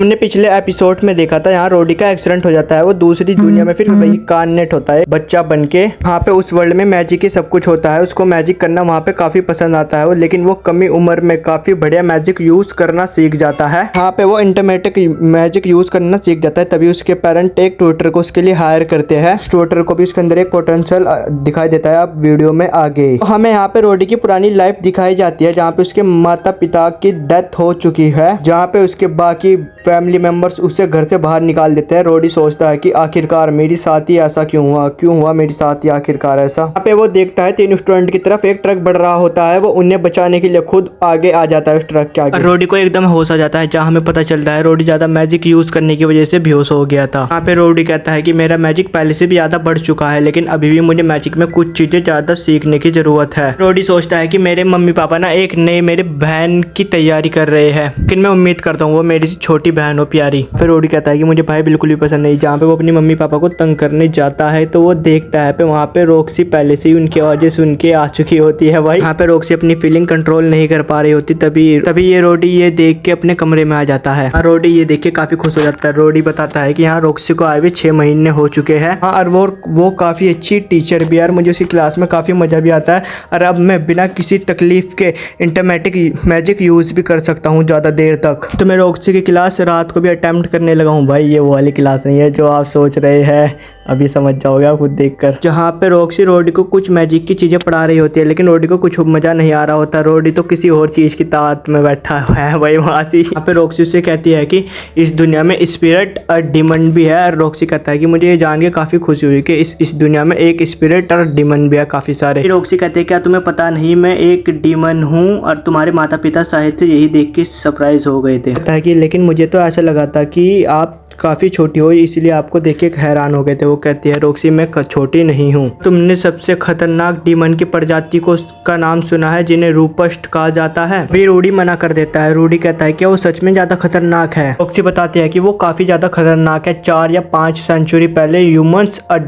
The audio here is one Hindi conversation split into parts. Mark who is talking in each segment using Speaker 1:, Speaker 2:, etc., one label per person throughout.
Speaker 1: हमने पिछले एपिसोड में देखा था यहाँ रोडी का एक्सीडेंट हो जाता है। वो दूसरी दुनिया में फिर वही कार्नेट होता है बच्चा बन के। वहाँ पे उस वर्ल्ड में मैजिक ही सब कुछ होता है। उसको मैजिक करना वहाँ पे काफी पसंद आता है लेकिन वो कमी उम्र में काफी बढ़िया मैजिक यूज करना सीख जाता है। वहाँ पे वो इंटरमेटिक मैजिक यूज करना सीख जाता है। तभी उसके पेरेंट एक ट्यूटर को उसके लिए हायर करते हैं। ट्यूटर को भी उसके अंदर एक पोटेंशियल दिखाई देता है। आप वीडियो में आगे हमें यहाँ पे रोडी की पुरानी लाइफ दिखाई जाती है जहाँ पे उसके माता पिता की डेथ हो चुकी है, जहाँ पे उसके बाकी फैमिली मेंबर्स उसे घर से बाहर निकाल देते हैं। रोडी सोचता है कि आखिरकार मेरी साथ ही ऐसा क्यों हुआ मेरी साथ ही आखिरकार ऐसा। यहाँ पे वो देखता है 3 स्टूडेंट की तरफ एक ट्रक बढ़ रहा होता है। वो उन्हें बचाने के लिए खुद आगे आ जाता है उस ट्रक के आगे। रोडी को एकदम होश आ जाता है जहाँ हमें पता चलता है रोडी ज्यादा मैजिक यूज करने की वजह से बेहोश हो गया था। यहाँ पे रोडी कहता है कि मेरा मैजिक पहले से भी ज्यादा बढ़ चुका है लेकिन अभी भी मुझे मैजिक में कुछ चीजें ज्यादा सीखने की जरूरत है। रोडी सोचता है कि मेरे मम्मी पापा ना एक नए मेरे बहन की तैयारी कर रहे हैं, लेकिन मैं उम्मीद करता हूँ वो मेरी छोटी बहन हो प्यारी। फिर रोडी कहता है कि मुझे भाई बिल्कुल भी पसंद नहीं। जहाँ पे वो अपनी मम्मी पापा को तंग करने जाता है तो वो देखता है वहाँ पे रॉक्सी पहले से ही उनकी आवाजें सुन के आ चुकी होती है। भाई यहाँ पे रॉक्सी अपनी फीलिंग कंट्रोल नहीं कर पा रही होती। तभी ये रोडी ये देख के अपने कमरे में आ जाता है। रोडी ये देख के काफी खुश हो जाता है। रोडी बताता है कि यहाँ रॉक्सी को आए हुए 6 महीने हो चुके हैं और वो काफी अच्छी टीचर भी है। मुझे उसकी क्लास में काफी मजा भी आता है और अब मैं बिना किसी तकलीफ के इंटरमेटिक मैजिक यूज भी कर सकता हूँ ज्यादा देर तक। तो मैं रॉक्सी की क्लास रात को भी अटेम्प्ट करने लगा हूँ। भाई ये वो वाली क्लास नहीं है जो आप सोच रहे हैं, अभी समझ जाओगे आप खुद देखकर। जहाँ पे रॉक्सी रोडी को कुछ मैजिक की चीजें पढ़ा रही होती है लेकिन रोडी को कुछ मजा नहीं आ रहा होता। रोडी तो किसी और चीज की ताकत में बैठा है भाई वहाँ से। यहाँ पे रॉक्सी उससे कहती है कि इस दुनिया में स्पिरिट और डिमन भी है। और रॉक्सी कहता है कि मुझे ये जान के काफी खुशी हुई कि इस दुनिया में एक स्पिरिट और डिमन भी है काफी सारे। रॉक्सी कहते हैं क्या तुम्हें पता नहीं मैं एक डिमन हूँ और तुम्हारे माता पिता शायद यही देख के सरप्राइज हो गए थे। कहता है कि लेकिन मुझे तो ऐसा लगा था कि आप काफ़ी छोटी हो इसलिए आपको देख के हैरान हो गए थे। वो कहती है रॉक्सी मैं छोटी नहीं हूँ। तुमने सबसे खतरनाक डीमन की प्रजाति का नाम सुना है जिन्हें रूपस्ट कहा जाता है। भी रोडी मना कर देता है। रोडी कहता है क्या वो सच में ज़्यादा खतरनाक है। रॉक्सी बताती है कि वो काफ़ी ज़्यादा खतरनाक है। 4 या 5 सेंचुरी पहले ह्यूमंस और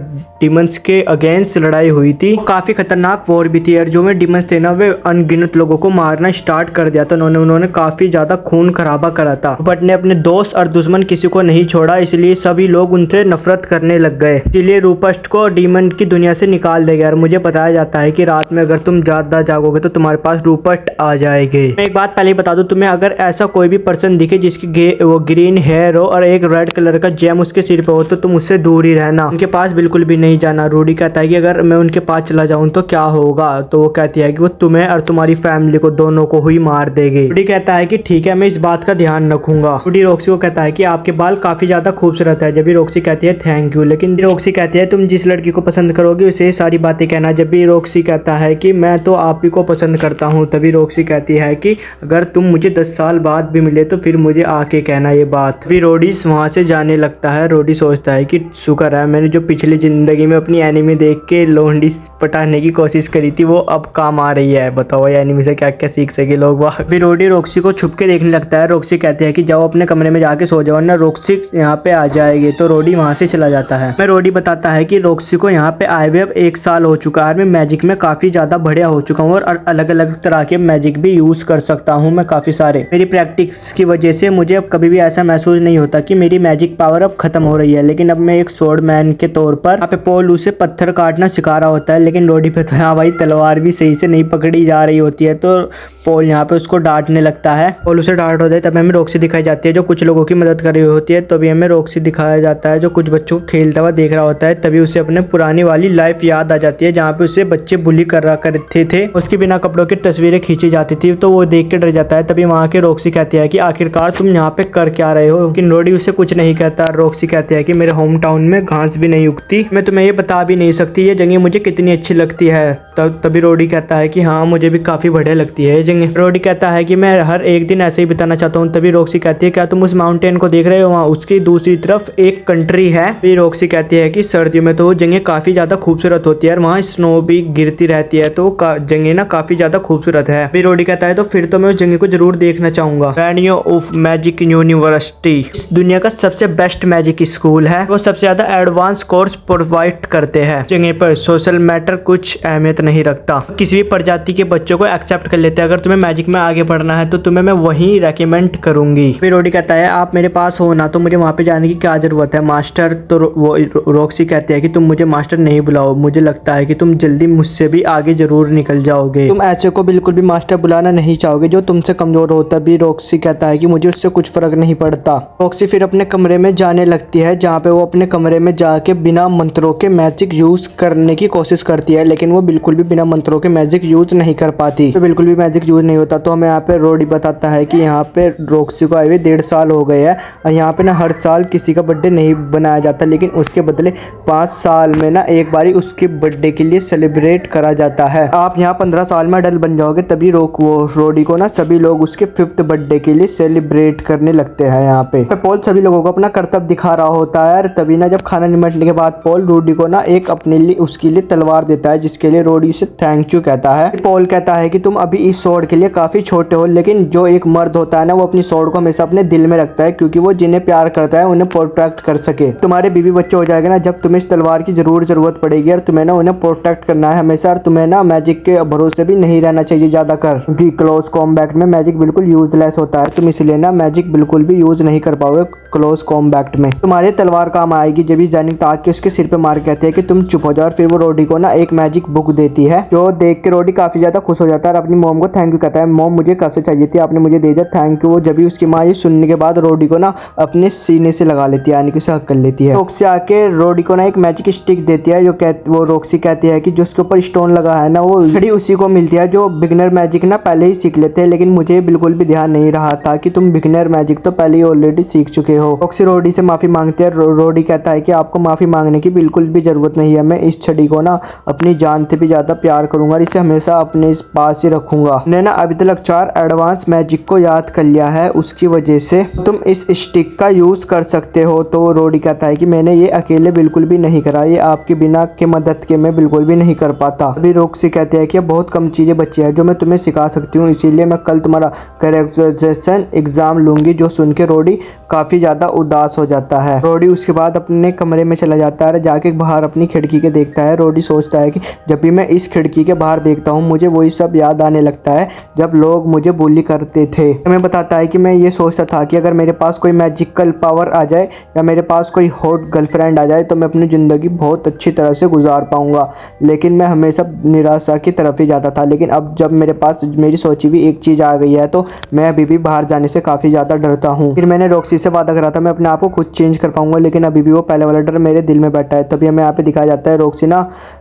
Speaker 1: डिमंस के अगेंस्ट लड़ाई हुई थी। काफ़ी खतरनाक वॉर भी थी और जो में डिमंस थे ना वे अनगिनत लोगों को मारना स्टार्ट कर दिया था। उन्होंने काफ़ी ज़्यादा खून खराबा करा था बट ने अपने दोस्त और दुश्मन किसी को नहीं छोड़ा, इसलिए सभी लोग उनसे नफरत करने लग गए। इसलिए रूपस्ट को डीमन की दुनिया से निकाल देगा। और मुझे बताया जाता है कि रात में अगर तुम ज्यादा जागोगे तो तुम्हारे पास रूपस्ट आ जाएंगे। मैं एक बात पहले बता दूं तुम्हें, अगर ऐसा कोई भी पर्सन दिखे जिसकी वो ग्रीन हेयर हो और एक रेड कलर का जेम उसके सिर पे हो तो तुम उससे दूर ही रहना, उनके पास बिल्कुल भी नहीं जाना। रोडी कहता है कि अगर मैं उनके पास चला जाऊं तो क्या होगा। तो वो कहती है कि वो तुम्हें और तुम्हारी फैमिली को दोनों को ही मार देगी। रोडी कहता है कि ठीक है मैं इस बात का ध्यान रखूंगा। रोडी रॉक्सी को कहता है कि आपके बाल काफी ज्यादा खूबसूरत है। जब भी रॉक्सी कहती है थैंक यू, लेकिन रॉक्सी कहती है तुम जिस लड़की को पसंद करोगे उसे सारी बातें कहना। जब भी रॉक्सी कहता है कि मैं तो आप ही को पसंद करता हूँ, तभी रॉक्सी कहती है कि अगर तुम मुझे 10 साल बाद भी मिले तो फिर मुझे आके कहना ये बात। फिर रोडी वहाँ से जाने लगता है। रोडी सोचता है कि शुक्र है मैंने जो पिछली जिंदगी में अपनी एनिमी देख के लोंडी पटाने की कोशिश करी थी वो अब काम आ रही है। बताओ ये एनिमी से क्या क्या सीख सके लोग। फिर रोडी रॉक्सी को छुप के देखने लगता है। रॉक्सी कहती है कि जाओ अपने कमरे में जाके सो जाओ ना रॉक्सी यहाँ पे आ जाएगी। तो रोडी वहाँ से चला जाता है। मैं रोडी बताता है कि रॉक्सी को यहाँ पे आए हुए अब 1 साल हो चुका है। मैं मैजिक में काफी ज्यादा बढ़िया हो चुका हूँ और अलग अलग तरह के मैजिक भी यूज कर सकता हूँ मैं काफी सारे। मेरी प्रैक्टिस की वजह से मुझे अब कभी भी ऐसा महसूस नहीं होता कि मेरी मैजिक पावर अब खत्म हो रही है। लेकिन अब मैं एक स्वॉर्ड मैन के तौर पर यहाँ पे पोल उसे पत्थर काटना सिखा रहा होता है। लेकिन रोडी पे तो हाँ भाई तलवार भी सही से नहीं पकड़ी जा रही होती है तो पोल यहाँ पे उसको डांटने लगता है। पोल उसे डांट होता है तब हमें रॉक्सी दिखाई जाती है जो कुछ लोगों की मदद कर रही होती है। तभी हमें रॉक्सी दिखाया जाता है जो कुछ बच्चों को खेलता हुआ देख रहा होता है। तभी उसे अपने पुरानी वाली लाइफ याद आ जाती है जहाँ पे उसे बच्चे बुली कर रहा करते थे। उसके बिना कपड़ों की तस्वीरें खींची जाती थी तो वो देख के डर जाता है। तभी वहाँ के रॉक्सी कहती है कि आखिरकार तुम यहाँ पे कर क्या रहे हो। लेकिन रोडी उससे कुछ नहीं कहता। रॉक्सी कहती है कि मेरे होम टाउन में घास भी नहीं उगती, मैं तुम्हें ये बता भी नहीं सकती ये जगह मुझे कितनी अच्छी लगती है। तभी रोडी कहता है कि हाँ मुझे भी काफी बढ़िया लगती है ये जगह। रोडी कहता है कि मैं हर एक दिन ऐसे ही बिताना चाहता हूँ। तभी रॉक्सी कहती है क्या तुम उस माउंटेन को देख रहे हो वहाँ उसकी दूसरी तरफ एक कंट्री है। फिर रॉक्सी कहती है कि सर्दियों में तो जगह काफी ज्यादा खूबसूरत होती है और वहाँ स्नो भी गिरती रहती है, तो जगह ना काफी ज्यादा खूबसूरत है। फिर रोडी कहता है तो फिर तो मैं उस जगह को जरूर देखना चाहूंगा। रेनियो ऑफ मैजिक यूनिवर्सिटी इस दुनिया का सबसे बेस्ट मैजिक स्कूल है। वो सबसे ज्यादा एडवांस कोर्स प्रोवाइड करते हैं। जगह पर सोशल मैटर कुछ अहमियत नहीं रखता, किसी भी प्रजाति के बच्चों को एक्सेप्ट कर लेते हैं। अगर तुम्हें मैजिक में आगे बढ़ना है तो तुम्हें मैं वही रेकमेंड करूंगी। फिर रोडी कहता है आप मेरे पास हो ना, तो मुझे वहाँ पे जाने की क्या जरूरत है मास्टर। तो वो रॉक्सी कहते हैं कि तुम मुझे मास्टर नहीं बुलाओ, मुझे लगता है कि तुम जल्दी मुझसे भी आगे जरूर निकल जाओगे। तुम ऐसे को बिल्कुल भी मास्टर बुलाना नहीं चाहोगे जो तुमसे कमजोर होता भी। रॉक्सी कहता है कि मुझे उससे कुछ फर्क नहीं पड़ता। रॉक्सी फिर अपने कमरे में जाने लगती है, जहाँ पे वो अपने कमरे में जाके बिना मंत्रों के मैजिक यूज करने की कोशिश करती है, लेकिन वो बिल्कुल भी बिना मंत्रों के मैजिक यूज नहीं कर पाती। तो बिल्कुल भी मैजिक यूज नहीं होता। तो हमें यहाँ पे रोडी बताता है कि यहाँ पे रॉक्सी को आए हुए 1.5 साल हो गए हैं और यहाँ पे ना हर साल किसी का बर्थडे नहीं बनाया जाता, लेकिन उसके बदले 5 साल में ना एक बारी उसके बर्थडे के लिए सेलिब्रेट करा जाता है। आप यहाँ 15 साल में अडल्ट बन जाओगे तभी रोडी को ना सभी लोग उसके 5th बर्थडे के लिए सेलिब्रेट करने लगते हैं। यहाँ पे पॉल सभी लोगों को अपना कर्तव्य दिखा रहा होता है। तभी ना जब खाना निपटने के बाद पॉल रोडी को ना एक अपने लिए उसके लिए तलवार देता है, जिसके लिए रोडी उसे थैंक यू कहता है। पॉल कहता है कि तुम अभी इस स्वॉर्ड के लिए काफी छोटे हो, लेकिन जो एक मर्द होता है ना वो अपनी स्वॉर्ड को हमेशा अपने दिल में रखता है, क्योंकि वो जिन्हें प्यार करता है उन्हें प्रोटेक्ट कर सके। तुम्हारे बीवी बच्चे हो जाएगा ना जब तुम्हें इस तलवार की जरूरत पड़ेगी और तुम्हें ना उन्हें प्रोटेक्ट करना है हमेशा, और तुम्हें ना मैजिक के भरोसे भी नहीं रहना चाहिए ज्यादा कर, क्योंकि क्लोज कॉम्बैट में मैजिक बिल्कुल यूजलेस होता है। तुम इसलिए ना मैजिक बिल्कुल भी यूज नहीं कर पाओगे क्लोज कॉम्बैट में। तुम्हारे तलवार काम आएगी। जब भी जैनिक ताक के उसके सिर पे मार कहते हैं कि तुम चुप हो जाओ, और फिर वो रोडी को ना एक मैजिक बुक देती है, जो देख के रोडी काफी ज्यादा खुश हो जाता है और अपनी मॉम को थैंक यू कहता है। मॉम मुझे कब से चाहिए थी, आपने मुझे दे दिया, थैंक यू। जब भी उसकी माँ ये सुनने के बाद रोडी को ना अपने सीने से लगा लेती है, यानी कि उसे हक कर लेती है। रॉक्सी आके रोडी को ना एक मैजिक स्टिक देती है, वो रॉक्सी कहती है कि जो उसके ऊपर स्टोन लगा है ना वो घड़ी उसी को मिलती है जो बिगिनर मैजिक ना पहले ही सीख लेते हैं, लेकिन मुझे बिल्कुल भी ध्यान नहीं रहा था कि तुम बिगिनर मैजिक तो पहले ही ऑलरेडी सीख चुके हो। रॉक्सी रोडी से माफी मांगती है। रोडी कहता है कि आपको माफी मांगने की बिल्कुल भी जरूरत नहीं है, मैं इस छड़ी को ना अपनी जान से भी ज्यादा प्यार करूंगा और इसे हमेशा अपने पास ही रखूंगा। मैंने ना अभी तक 4 एडवांस मैजिक को याद कर लिया है, उसकी वजह से तुम इस स्टिक का यूज कर सकते हो। तो रोडी कहता है कि मैंने ये अकेले बिल्कुल भी नहीं करा, ये आपके बिना के मदद के मैं बिल्कुल भी नहीं कर पाता। अभी रॉक्सी कहते हैं कि बहुत कम चीजें बची है जो मैं तुम्हें सिखा सकती हूँ, इसीलिए मैं कल तुम्हारा ग्रेजुएशन एग्जाम लूंगी। जो सुन के रोडी काफी ज्यादा उदास हो जाता है। रोडी उसके बाद अपने कमरे में चला जाता है, जाके बाहर अपनी खिड़की के देखता है। रोडी सोचता है कि जब भी मैं इस खिड़की के बाहर देखता हूँ मुझे वही सब याद आने लगता है जब लोग मुझे बुली करते थे। हमें बताता है कि मैं ये सोचता था कि अगर मेरे पास कोई मैजिकल पावर आ जाए या मेरे पास कोई हॉट गर्लफ्रेंड आ जाए तो मैं अपनी ज़िंदगी बहुत अच्छी तरह से गुजार पाऊंगा, लेकिन मैं हमेशा निराशा की तरफ ही जाता था। लेकिन अब जब मेरे पास मेरी सोची हुई एक चीज़ आ गई है तो मैं अभी भी बाहर जाने से काफ़ी ज़्यादा डरता हूँ। फिर मैंने रॉक्सी से वादा करा था मैं अपने आप को खुद चेंज कर पाऊंगा, लेकिन अभी भी वो पहले वाला डर मेरे दिल में बैठा है। तभी हमें यहाँ पे दिखाया जाता है रॉक्सी ना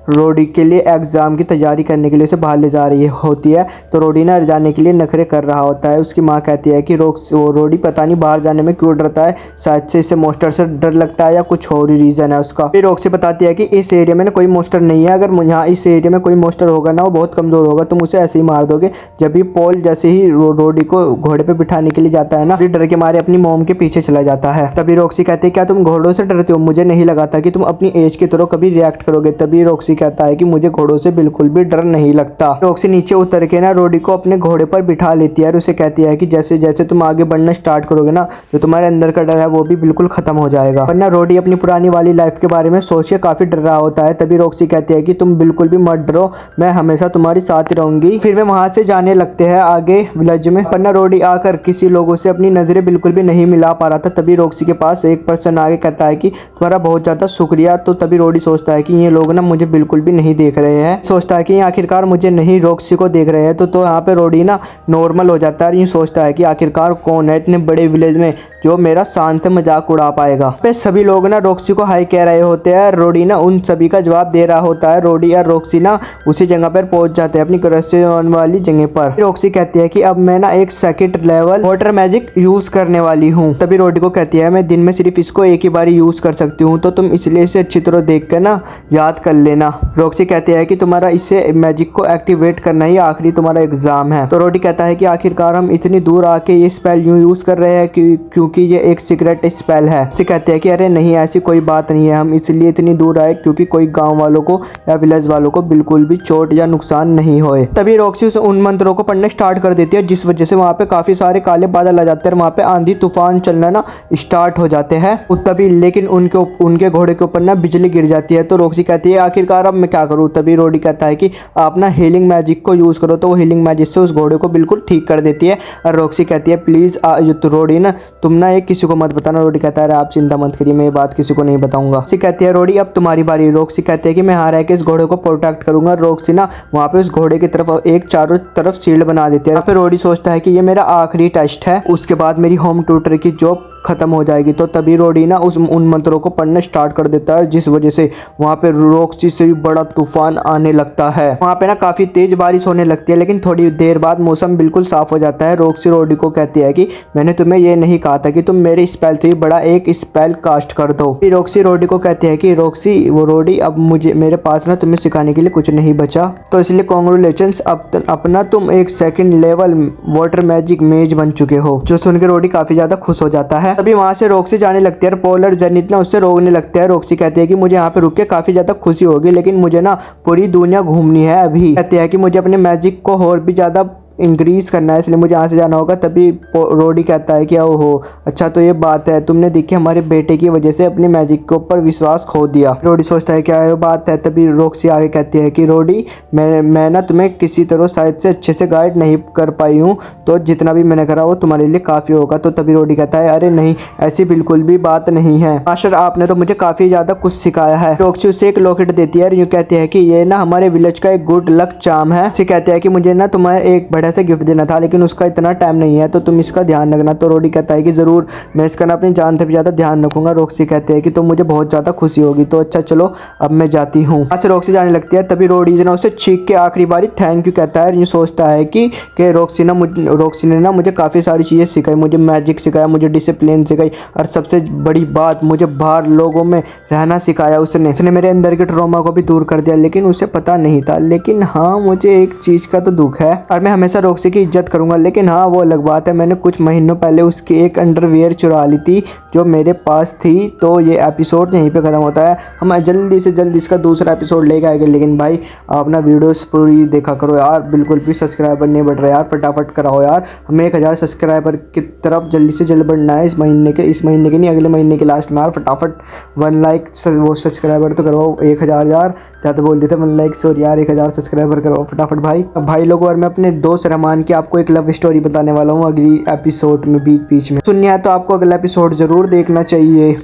Speaker 1: रोडी के लिए एग्जाम की तैयारी करने के लिए उसे बाहर ले जा रही होती है। तो रोडी ना जाने के लिए नखरे कर रहा होता है। उसकी माँ कहती है कि रोडी पता नहीं बाहर जाने में क्यों डरता है, शायद से इसे मोस्टर से डर लगता है या कुछ और ही रीज़न है उसका। फिर रॉक्सी बताती है कि इस एरिया में ना कोई मोस्टर नहीं है, अगर यहाँ इस एरिया में कोई मोस्टर होगा ना वो बहुत कमज़ोर होगा, तुम उसे ऐसे ही मार दोगे। जब भी पॉल जैसे ही रोडी को घोड़े पे बिठाने के लिए जाता है ना, फिर डर के मारे अपनी मॉम के पीछे चला जाता है। तभी रॉक्सी कहती है क्या तुम घोड़ों से डरते हो, मुझे नहीं लगा था कि तुम अपनी एज की तरह कभी रिएक्ट करोगे। तभी रॉक्सी कहता है कि मुझे घोड़ों से बिल्कुल भी डर नहीं लगता। रॉक्सी नीचे उतर के ना रोडी को अपने घोड़े पर बिठा लेती है और उसे कहती है कि जैसे जैसे तुम आगे बढ़ना स्टार्ट करोगे ना जो तुम्हारे अंदर का डर है वो भी बिल्कुल खत्म हो जाएगा। वरना रोडी अपनी पुरानी वाली लाइफ के बारे में सोच के काफी डर रहा होता है। तभी रॉक्सी कहती है कि तुम बिल्कुल भी मत डरो, मैं हमेशा तुम्हारी साथ ही रहूंगी। फिर वे वहां से जाने लगते हैं आगे विलेज में। वरना रोडी आकर किसी लोगों से अपनी नजरें बिल्कुल भी नहीं मिला पा रहा था। तभी रॉक्सी के पास एक पर्सन आगे कहता है कि तुम्हारा बहुत ज्यादा शुक्रिया। तो तभी रोडी सोचता है कि ये लोग ना मुझे बिल्कुल भी नहीं देख रहे हैं, सोचता है कि आखिरकार मुझे नहीं रॉक्सी को देख रहे हैं। तो यहाँ पे रोडी ना नॉर्मल हो जाता है और ये सोचता है कि आखिरकार कौन है इतने बड़े विलेज में जो मेरा शांत मजाक उड़ा पाएगा। पे सभी लोग ना रॉक्सी को हाई कह रहे होते हैं। रोडी ना उन सभी का जवाब दे रहा होता है। रोडी और रॉक्सी ना उसी जगह पर पहुंच जाते हैं अपनी ग्रेजुएशन वाली जगह पर। रॉक्सी कहती है कि अब मैं ना एक second level water magic use करने वाली हूँ। तभी रोडी को कहती है मैं दिन में सिर्फ इसको एक ही बार यूज कर सकती हूँ, तो तुम इसलिए इसे अच्छी तरह देख कर ना याद कर लेना। रॉक्सी कहती है कि तुम्हारा इसे मैजिक को एक्टिवेट करना ही आखिरी तुम्हारा एग्जाम है। तो रोडी कहता है कि आखिरकार हम इतनी दूर आके ये स्पेल यूज कर रहे हैं क्योंकि ये एक सीक्रेट स्पेल है। उसे कहते हैं कि अरे नहीं ऐसी कोई बात नहीं है, हम इसलिए इतनी दूर आए क्योंकि कोई गांव वालों को या विलेज वालों को बिल्कुल भी चोट या नुकसान नहीं होए। तभी रॉक्सी उन मंत्रों को पढ़ने स्टार्ट कर देती है, जिस वजह से वहाँ पे काफी सारे काले बादल आ जाते हैं और वहाँ पे आंधी तूफान चलना ना स्टार्ट हो जाते हैं। तभी लेकिन उनके घोड़े के ऊपर ना बिजली गिर जाती है। तो रॉक्सी कहती है आखिरकार अब मैं क्या करूँ। तभी रोडी कहता है कि आप ना हीलिंग मैजिक को यूज करो। तो वो हीलिंग मैजिक से उस घोड़े को बिल्कुल ठीक कर देती है। और रॉक्सी कहती है प्लीज तो रोडी ना तुम ना ये किसी को मत बताना। रोडी कहता है आप चिंता मत करिए, मैं ये बात किसी को नहीं बताऊंगा। रॉक्सी कहती है रोडी अब तुम्हारी बारी। रॉक्सी कहती है कि मैं यहाँ रह के इस घोड़े को प्रोटेक्ट करूंगा। रॉक्सी ना वहाँ पे उस घोड़े की तरफ एक चारों तरफ शील्ड बना देती है। यहाँ पे रोडी सोचता है कि ये मेरा आखिरी टेस्ट है, उसके बाद मेरी होम ट्यूटर की जॉब खत्म हो जाएगी। तो तभी रोडी ना उन मंत्रों को पढ़ना स्टार्ट कर देता है, जिस वजह से वहाँ पे रॉक्सी से भी बड़ा तूफान आने लगता है। वहाँ पे ना काफी तेज बारिश होने लगती है, लेकिन थोड़ी देर बाद मौसम बिल्कुल साफ हो जाता है। रॉक्सी रोडी को कहती है कि मैंने तुम्हें ये नहीं कहा था कि तुम मेरे स्पेल से भी बड़ा एक स्पेल कास्ट कर दो। फिर रॉक्सी रोडी को कहती है कि रॉक्सी वो रोडी अब मुझे मेरे पास ना तुम्हें सिखाने के लिए कुछ नहीं बचा, तो इसलिए कॉन्ग्रेचुलेशंस, अपना तुम एक सेकंड लेवल वाटर मैजिक मेज बन चुके हो। जो सुनकर रोडी काफी ज्यादा खुश हो जाता है। तभी वहां से रॉक्सी जाने लगती है और पोल और जेनिथ ना उससे रोकने लगते हैं। रॉक्सी कहती है कि मुझे यहाँ पे रुक के काफी ज्यादा खुशी होगी, लेकिन मुझे ना पूरी दुनिया घूमनी है अभी। कहते हैं कि मुझे अपने मैजिक को और भी ज्यादा इंक्रीज करना है, इसलिए मुझे यहाँ से जाना होगा। तभी रोडी कहता है कि ओहो अच्छा तो ये बात है, तुमने देखी हमारे बेटे की वजह से अपने मैजिक के ऊपर विश्वास खो दिया। रोडी सोचता है क्या ये बात है। तभी रॉक्सी आगे कहती है कि रोडी मैं ना तुम्हें किसी तरह शायद से अच्छे से गाइड नहीं कर पाई हूँ, तो जितना भी मैंने करा वो तुम्हारे लिए काफ़ी होगा। तो तभी रोडी कहता है अरे नहीं ऐसी बिल्कुल भी बात नहीं है मास्टर, आपने तो मुझे काफ़ी ज़्यादा कुछ सिखाया है। रॉक्सी उसे एक लॉकेट देती है और यूँ कहती है कि ये ना हमारे विलेज का एक गुड लक चार्म है। उसे कहते हैं कि मुझे ना तुम्हें एक बड़ा से गिफ्ट देना था, लेकिन उसका इतना टाइम नहीं है, तो तुम इसका ध्यान रखना। तो रोडी कहता है कि जरूर मैं इसका ना अपनी जान से भी ज्यादा ध्यान रखूंगा। रॉक्सी कहते हैं कि तो मुझे बहुत ज्यादा खुशी होगी। तो अच्छा चलो अब मैं जाती हूँ। वहाँ से रॉक्सी जाने लगती है। तभी रोडी ना उसे चीख के आखिरी बारी थैंक यू कहता है। यूँ सोचता है कि रॉक्सी ने ना मुझे काफ़ी सारी चीज़ें सिखाई, मुझे मैजिक सिखाया, मुझे डिसिप्लिन सिखाई, और सबसे बड़ी बात मुझे बाहर लोगों में रहना सिखाया। उसने मेरे अंदर के ट्रॉमा को भी दूर कर दिया, लेकिन उसे पता नहीं था। लेकिन हाँ मुझे एक चीज़ का तो दुख है और मैं हमेशा रॉक्सी की इज्जत करूंगा। लेकिन हाँ वो अलग बात है, मैंने कुछ महीनों पहले उसकी एक अंडरवियर चुरा ली थी जो मेरे पास थी। तो ये एपिसोड यहीं पे ख़त्म होता है। हम जल्दी से जल्दी इसका दूसरा एपिसोड लेके आएंगे। लेकिन भाई आप ना वीडियोस पूरी देखा करो यार, बिल्कुल भी सब्सक्राइबर नहीं बढ़ रहा यार, फटाफट कराओ यार। हमें 1000 सब्सक्राइबर की तरफ जल्दी से जल्द बढ़ना है। इस महीने के नहीं अगले महीने के लास्ट में यार। फटाफट 1 लाइक वो सब्सक्राइबर तो करवाओ। 1000 यार ज़्यादा बोल देते 1 लाइक सॉरी यार, 1000 सब्सक्राइबर करवाओ फटाफट भाई लोगों। और मैं अपने दोस्त रहमान की आपको एक लव स्टोरी बताने वाला हूँ अगली एपिसोड में बीच में। सुननी है तो आपको अगला एपिसोड जरूर देखना चाहिए।